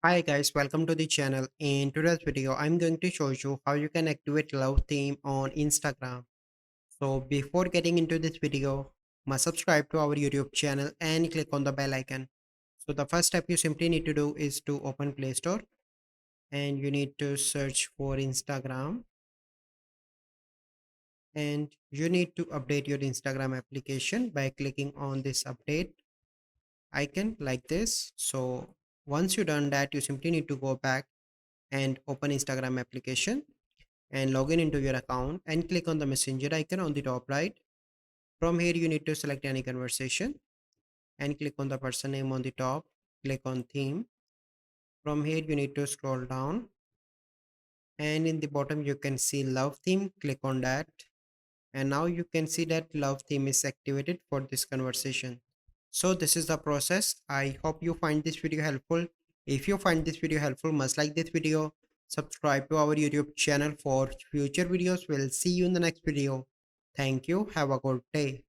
Hi guys, welcome to the channel. In today's video, I'm going to show you how you can activate love theme on Instagram. So before getting into this video, must subscribe to our YouTube channel and click on the bell icon. So the first step you simply need to do is to open Play Store and you need to search for Instagram and you need to update your Instagram application by clicking on this update icon like this. So once you done that, you simply need to go back and open Instagram application and log in into your account and click on the messenger icon on the top right. From here, you need to select any conversation and click on the person name on the top. Click on theme. From here, you need to scroll down and in the bottom, you can see love theme. Click on that. And now you can see that love theme is activated for this conversation. So this is the process. I hope you find this video helpful. If you find this video helpful, must like this video, subscribe to our YouTube channel for future videos. We'll see you in the next video. Thank you. Have a good day.